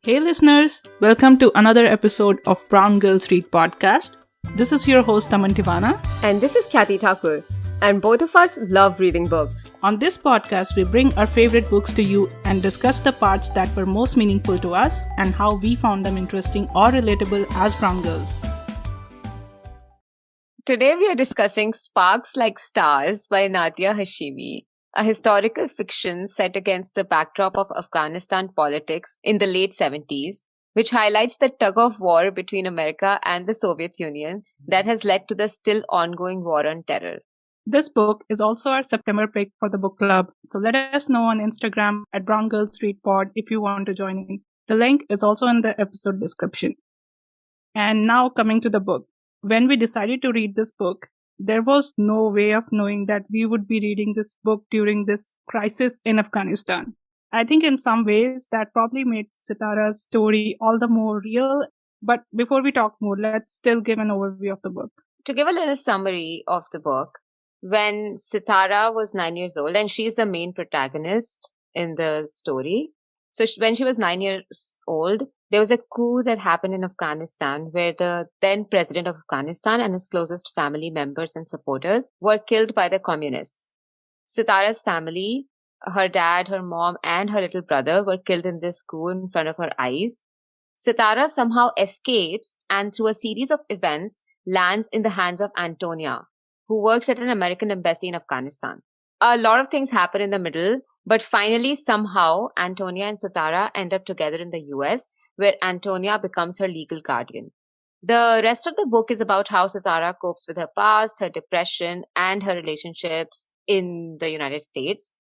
Hey listeners, welcome to another episode of Brown Girls Read podcast. This is your host Daman Khyati. And this is Khyati Thakur. And both of us love reading books. On this podcast, we bring our favorite books to you and discuss the parts that were most meaningful to us and how we found them interesting or relatable as brown girls. Today we are discussing Sparks Like Stars by Nadia Hashimi, a historical fiction set against the backdrop of Afghanistan politics in the late 70s, which highlights the tug-of-war between America and the Soviet Union that has led to the still ongoing war on terror. This book is also our September pick for the book club, so let us know on Instagram at Brown Girls Read Pod if you want to join in. The link is also in the episode description. And now coming to the book. When we decided to read this book, there was no way of knowing that we would be reading this book during this crisis in Afghanistan. I think in some ways that probably made Sitara's story all the more real. But before we talk more, let's still give an overview of the book. To give a little summary of the book, when Sitara was 9 years old, and she's the main protagonist in the story. So when she was 9 years old, there was a coup that happened in Afghanistan where the then president of Afghanistan and his closest family members and supporters were killed by the communists. Sitara's family, her dad, her mom, and her little brother were killed in this coup in front of her eyes. Sitara somehow escapes and through a series of events lands in the hands of Antonia, who works at an American embassy in Afghanistan. A lot of things happen in the middle, but finally somehow Antonia and Sitara end up together in the US, where Antonia becomes her legal guardian. The rest of the book is about how Sitara copes with her past, her depression, and her relationships in the United States.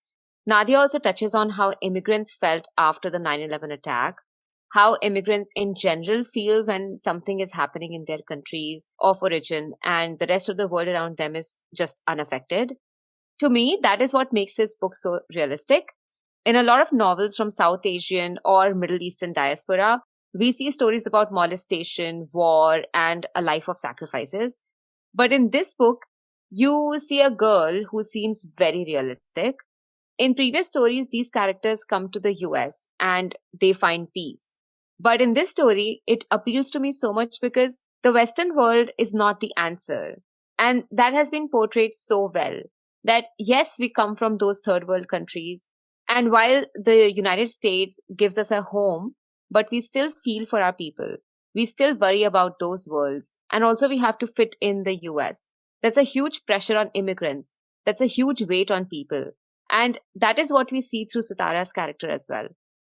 Nadia also touches on how immigrants felt after the 9/11 attack, how immigrants in general feel when something is happening in their countries of origin and the rest of the world around them is just unaffected. To me, that is what makes this book so realistic. In a lot of novels from South Asian or Middle Eastern diaspora, we see stories about molestation, war, and a life of sacrifices. But in this book, you see a girl who seems very realistic. In previous stories, these characters come to the US and they find peace. But in this story, it appeals to me so much because the Western world is not the answer. And that has been portrayed so well that yes, we come from those third world countries. And while the United States gives us a home, but we still feel for our people. We still worry about those worlds. And also we have to fit in the US. That's a huge pressure on immigrants. That's a huge weight on people. And that is what we see through Sitara's character as well.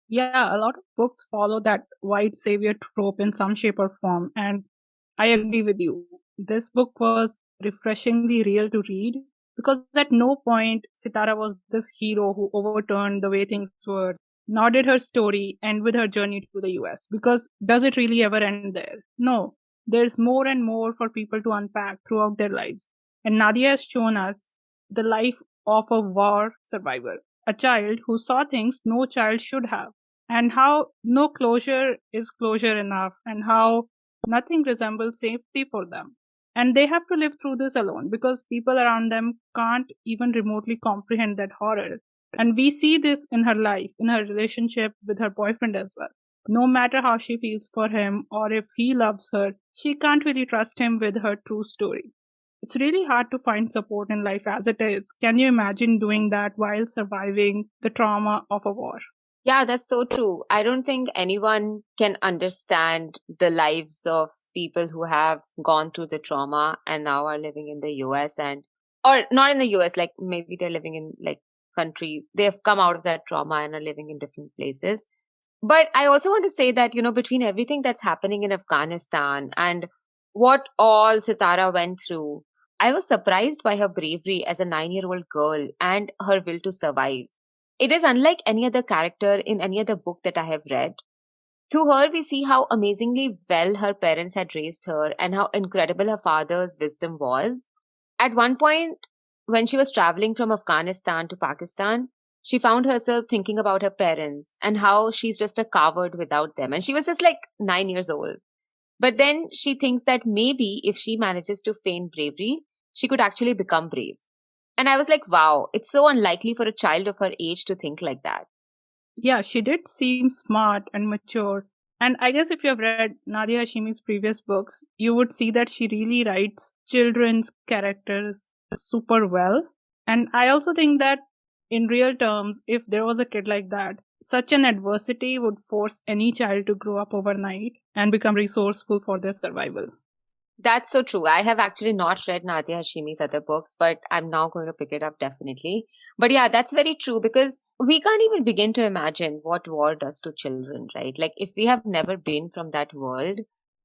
Yeah, a lot of books follow that white savior trope in some shape or form. And I agree with you. This book was refreshingly real to read because at no point Sitara was this hero who overturned the way things were, nor did her story end with her journey to the US. Because does it really ever end there? No. There's more and more for people to unpack throughout their lives. And Nadia has shown us the life of a war survivor, a child who saw things no child should have, and how no closure is closure enough, and how nothing resembles safety for them. And they have to live through this alone because people around them can't even remotely comprehend that horror. And we see this in her life, in her relationship with her boyfriend as well. No matter how she feels for him or if he loves her, she can't really trust him with her true story. It's really hard to find support in life as it is. Can you imagine doing that while surviving the trauma of a war? Yeah, that's so true. I don't think anyone can understand the lives of people who have gone through the trauma and now are living in the US or not in the US, like maybe they're living in like country. They've come out of that trauma and are living in different places. But I also want to say that, between everything that's happening in Afghanistan and what all Sitara went through, I was surprised by her bravery as a 9-year-old girl and her will to survive. It is unlike any other character in any other book that I have read. Through her, we see how amazingly well her parents had raised her and how incredible her father's wisdom was. At one point, when she was traveling from Afghanistan to Pakistan, she found herself thinking about her parents and how she's just a coward without them. And she was just like 9 years old. But then she thinks that maybe if she manages to feign bravery, she could actually become brave. And I was like, wow, it's so unlikely for a child of her age to think like that. Yeah, she did seem smart and mature, And I guess if you have read Nadia Hashimi's previous books, you would see that she really writes children's characters super well. And I also think that in real terms, if there was a kid like that, such an adversity would force any child to grow up overnight and become resourceful for their survival. That's so true. I have actually not read Nadia Hashimi's other books, but I'm now going to pick it up definitely. But yeah, that's very true because we can't even begin to imagine what war does to children, right? Like if we have never been from that world,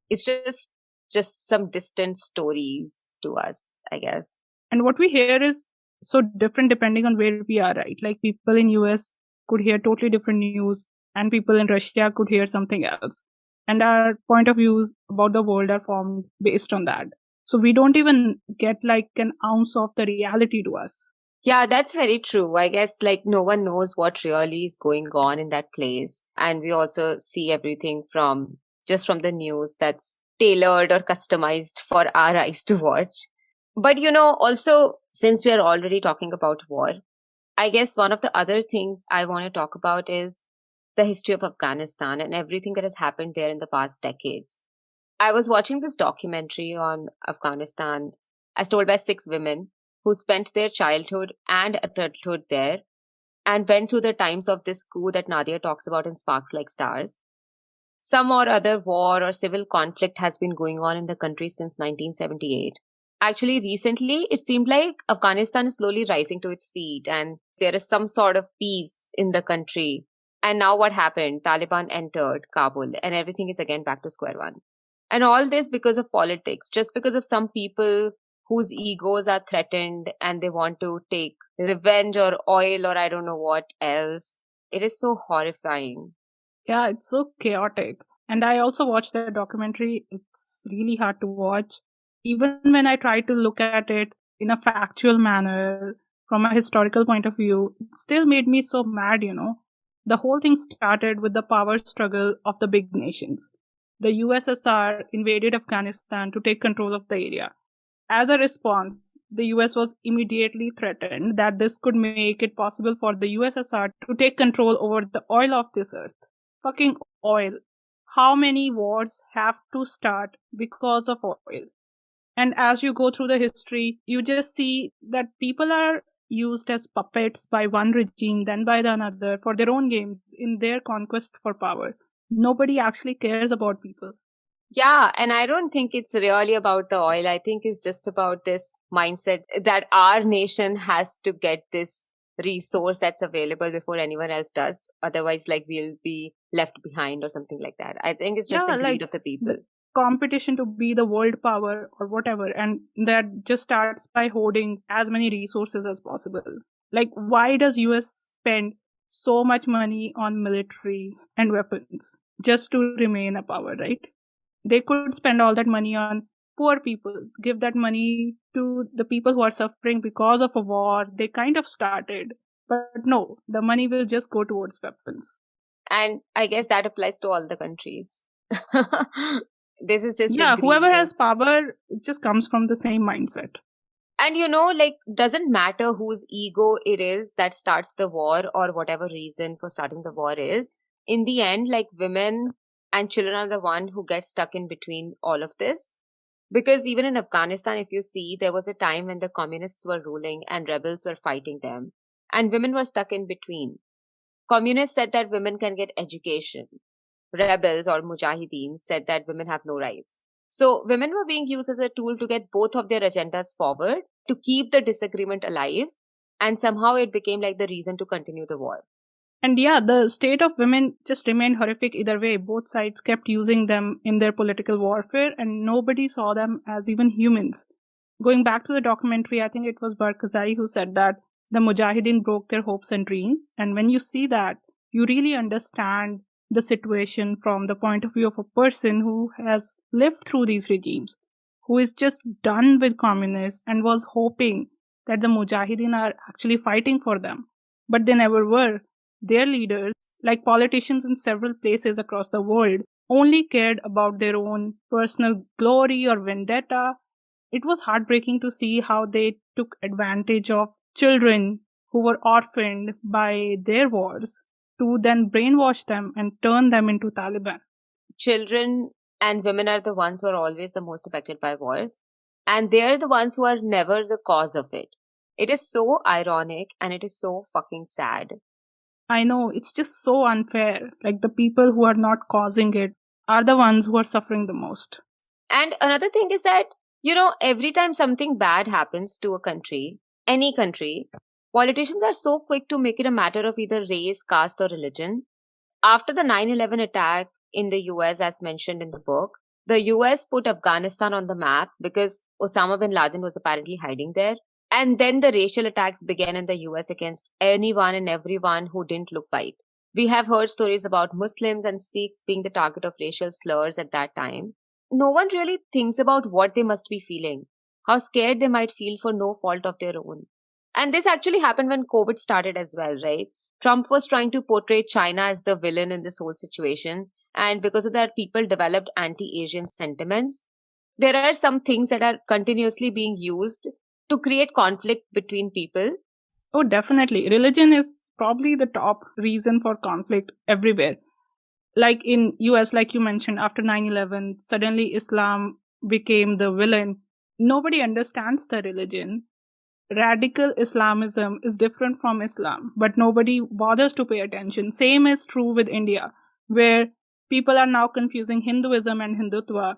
it's just some distant stories to us, I guess. And what we hear is so different depending on where we are, right? Like people in US could hear totally different news and people in Russia could hear something else. And our point of views about the world are formed based on that. So we don't even get like an ounce of the reality to us. Yeah, that's very true. I guess like no one knows what really is going on in that place. And we also see everything from just from the news that's tailored or customized for our eyes to watch. But also since we are already talking about war, I guess one of the other things I want to talk about is the history of Afghanistan and everything that has happened there in the past decades. I was watching this documentary on Afghanistan as told by six women who spent their childhood and adulthood there and went through the times of this coup that Nadia talks about in Sparks Like Stars. Some or other war or civil conflict has been going on in the country since 1978. Actually, recently, it seemed like Afghanistan is slowly rising to its feet and there is some sort of peace in the country. And now what happened? Taliban entered Kabul and everything is again back to square one. And all this because of politics, just because of some people whose egos are threatened and they want to take revenge or oil or I don't know what else. It is so horrifying. Yeah, it's so chaotic. And I also watched the documentary. It's really hard to watch. Even when I try to look at it in a factual manner, from a historical point of view, it still made me so mad. The whole thing started with the power struggle of the big nations. The USSR invaded Afghanistan to take control of the area. As a response, the US was immediately threatened that this could make it possible for the USSR to take control over the oil of this earth. Fucking oil. How many wars have to start because of oil? And as you go through the history, you just see that people are used as puppets by one regime, then by the another for their own games in their conquest for power. Nobody actually cares about people. Yeah, and I don't think it's really about the oil. I think it's just about this mindset that our nation has to get this resource that's available before anyone else does. Otherwise, like we'll be left behind or something like that. I think it's just the Yeah, greed like of the people. the competition to be the world power or whatever, and that just starts by hoarding as many resources as possible. Like, why does US spend so much money on military and weapons just to remain a power, right? They could spend all that money on poor people, give that money to the people who are suffering because of a war they kind of started. But no, the money will just go towards weapons. And I guess that applies to all the countries. This is just the Yeah, greed whoever of. has power, it just comes from the same mindset. And like, doesn't matter whose ego it is that starts the war or whatever reason for starting the war is. In the end, like women and children are the one who get stuck in between all of this. Because even in Afghanistan, if you see, there was a time when the communists were ruling and rebels were fighting them. And women were stuck in between. Communists said that women can get education. Rebels or mujahideen said that women have no rights. So women were being used as a tool to get both of their agendas forward, to keep the disagreement alive, and somehow it became like the reason to continue the war. And yeah, the state of women just remained horrific either way. Both sides kept using them in their political warfare, and nobody saw them as even humans. Going back to the documentary, I think it was Barkazai who said that the Mujahideen broke their hopes and dreams. And when you see that, you really understand the situation from the point of view of a person who has lived through these regimes, who is just done with communists and was hoping that the Mujahideen are actually fighting for them. But they never were. Their leaders, like politicians in several places across the world, only cared about their own personal glory or vendetta. It was heartbreaking to see how they took advantage of children who were orphaned by their wars to then brainwash them and turn them into Taliban. children and women are the ones who are always the most affected by wars, and they're the ones who are never the cause of it. It is so ironic and it is so fucking sad. I know, it's just so unfair. Like, the people who are not causing it are the ones who are suffering the most. And another thing is that, you know, every time something bad happens to a country, any country, politicians are so quick to make it a matter of either race, caste, or religion. After the 9/11 attack in the US, as mentioned in the book, the US put Afghanistan on the map because Osama bin Laden was apparently hiding there. And then the racial attacks began in the US against anyone and everyone who didn't look white. We have heard stories about Muslims and Sikhs being the target of racial slurs at that time. No one really thinks about what they must be feeling, how scared they might feel for no fault of their own. And this actually happened when COVID started as well, right? Trump was trying to portray China as the villain in this whole situation. And because of that, people developed anti Asian sentiments. There are some things that are continuously being used to create conflict between people. Oh, definitely. Religion is probably the top reason for conflict everywhere. Like in US, like you mentioned, after 9/11, suddenly Islam became the villain. Nobody understands the religion. Radical Islamism is different from Islam, but nobody bothers to pay attention. Same is true with India, where people are now confusing Hinduism and Hindutva,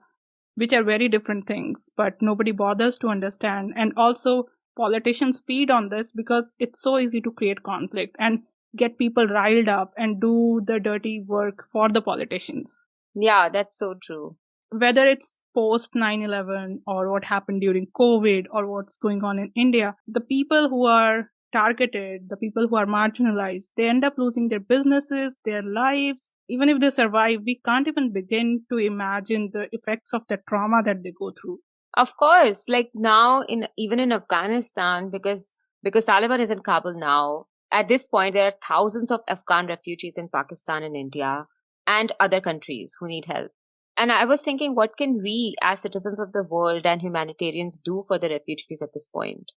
which are very different things, but nobody bothers to understand. And also, politicians feed on this because it's so easy to create conflict and get people riled up and do the dirty work for the politicians. Yeah, that's so true. Whether it's post 9/11 or what happened during COVID or what's going on in India, the people who are targeted, the people who are marginalized, they end up losing their businesses, their lives. Even if they survive, we can't even begin to imagine the effects of the trauma that they go through. Of course, like now in even in Afghanistan, because Taliban is in Kabul now, at this point there are thousands of Afghan refugees in Pakistan and India and other countries who need help. And I was thinking, what can we as citizens of the world and humanitarians do for the refugees at this point?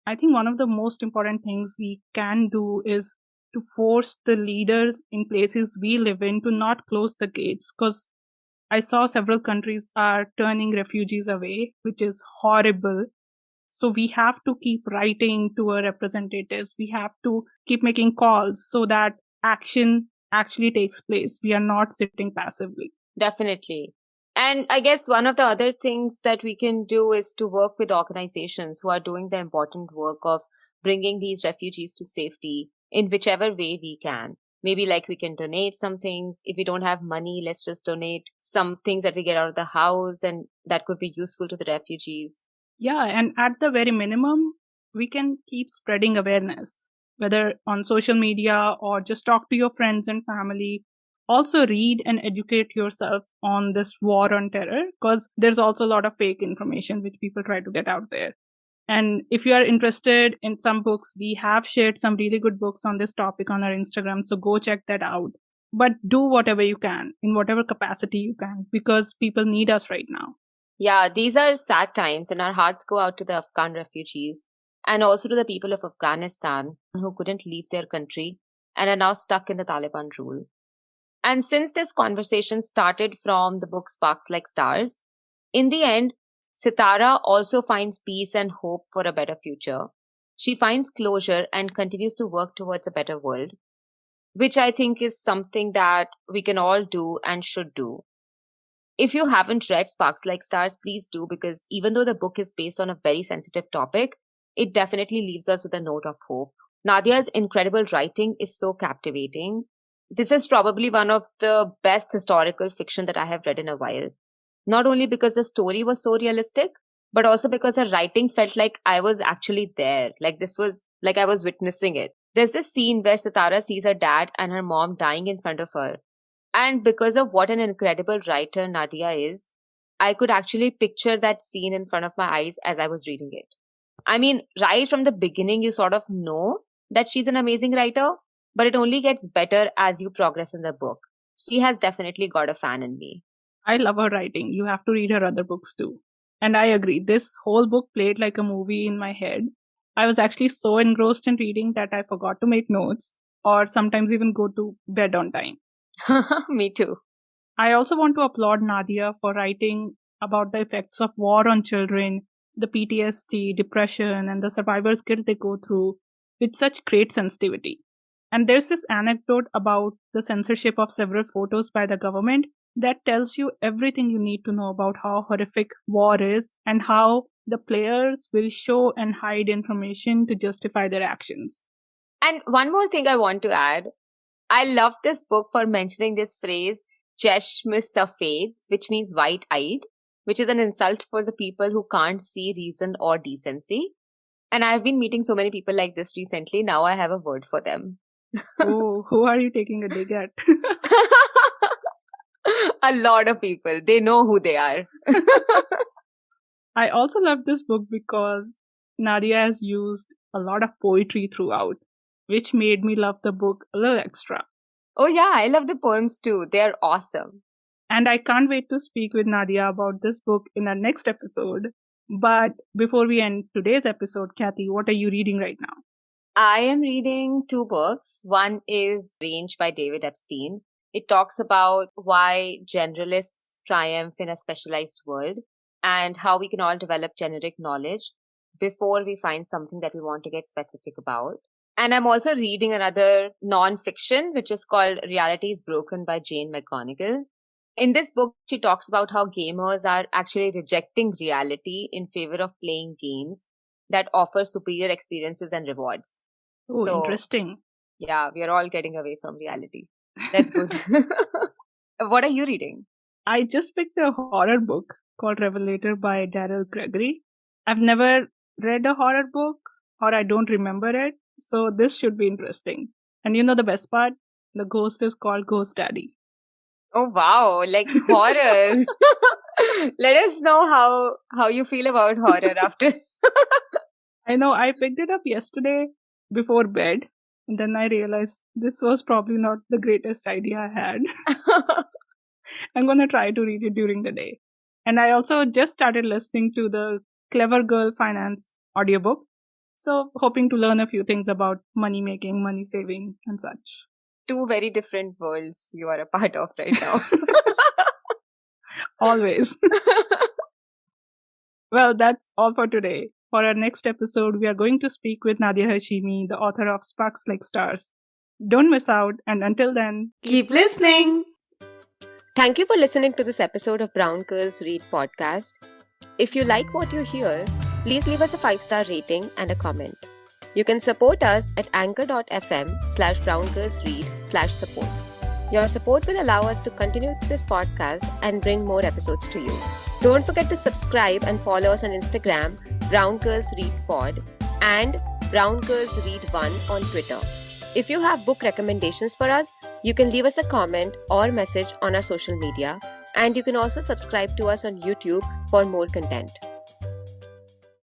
I think one of the most important things we can do is to force the leaders in places we live in to not close the gates, because I saw several countries are turning refugees away, which is horrible. So we have to keep writing to our representatives. We have to keep making calls so that action actually takes place. We are not sitting passively. Definitely. And I guess one of the other things that we can do is to work with organizations who are doing the important work of bringing these refugees to safety in whichever way we can. Maybe like we can donate some things. If we don't have money, let's just donate some things that we get out of the house and that could be useful to the refugees. Yeah, and at the very minimum, we can keep spreading awareness, whether on social media or just talk to your friends and family. Also, read and educate yourself on this war on terror, because there's also a lot of fake information which people try to get out there. And if you are interested in some books, we have shared some really good books on this topic on our Instagram. So go check that out. But do whatever you can in whatever capacity you can, because people need us right now. Yeah, these are sad times, and our hearts go out to the Afghan refugees and also to the people of Afghanistan who couldn't leave their country and are now stuck in the Taliban rule. And since this conversation started from the book Sparks Like Stars, in the end, Sitara also finds peace and hope for a better future. She finds closure and continues to work towards a better world, which I think is something that we can all do and should do. If you haven't read Sparks Like Stars, please do, because even though the book is based on a very sensitive topic, it definitely leaves us with a note of hope. Nadia's incredible writing is so captivating. This is probably one of the best historical fiction that I have read in a while. Not only because the story was so realistic, but also because her writing felt like I was actually there. Like this was like I was witnessing it. There's this scene where Sitara sees her dad and her mom dying in front of her. And because of what an incredible writer Nadia is, I could actually picture that scene in front of my eyes as I was reading it. I mean, right from the beginning, you sort of know that she's an amazing writer, but it only gets better as you progress in the book. She has definitely got a fan in me. I love her writing. You have to read her other books too. And I agree. This whole book played like a movie in my head. I was actually so engrossed in reading that I forgot to make notes or sometimes even go to bed on time. Me too. I also want to applaud Nadia for writing about the effects of war on children, the PTSD, depression, and the survivor's guilt they go through with such great sensitivity. And there's this anecdote about the censorship of several photos by the government that tells you everything you need to know about how horrific war is and how the players will show and hide information to justify their actions. And one more thing I want to add. I love this book for mentioning this phrase, Cheshme Safed, which means white-eyed, which is an insult for the people who can't see reason or decency. And I've been meeting so many people like this recently. Now I have a word for them. Oh, who are you taking a dig at? A lot of people. They know who they are. I also love this book because Nadia has used a lot of poetry throughout, which made me love the book a little extra. Oh yeah, I love the poems too. They're awesome. And I can't wait to speak with Nadia about this book in our next episode. But before we end today's episode, Kathy, what are you reading right now? I am reading 2 books. One is Range by David Epstein. It talks about why generalists triumph in a specialized world and how we can all develop generic knowledge before we find something that we want to get specific about. And I'm also reading another non-fiction, which is called Reality is Broken by Jane McGonigal. In this book, she talks about how gamers are actually rejecting reality in favor of playing games that offer superior experiences and rewards. Oh, so, interesting. Yeah, we are all getting away from reality. That's good. What are you reading? I just picked a horror book called Revelator by Daryl Gregory. I've never read a horror book, or I don't remember it, so this should be interesting. And you know the best part? The ghost is called Ghost Daddy. Oh wow, like horror. Let us know how you feel about horror after. I know, I picked it up yesterday before bed. And then I realized this was probably not the greatest idea I had. I'm going to try to read it during the day. And I also just started listening to the Clever Girl Finance audiobook. So hoping to learn a few things about money making, money saving and such. 2 very different worlds you are a part of right now. Always. Well, that's all for today. For our next episode, we are going to speak with Nadia Hashimi, the author of Sparks Like Stars. Don't miss out, and until then, keep listening! Thank you for listening to this episode of Brown Girls Read podcast. If you like what you hear, please leave us a 5-star rating and a comment. You can support us at anchor.fm/browngirlsread/support. Your support will allow us to continue this podcast and bring more episodes to you. Don't forget to subscribe and follow us on Instagram, Brown Girls Read Pod, and Brown Girls Read 1 on Twitter. If you have book recommendations for us, you can leave us a comment or message on our social media, and you can also subscribe to us on YouTube for more content.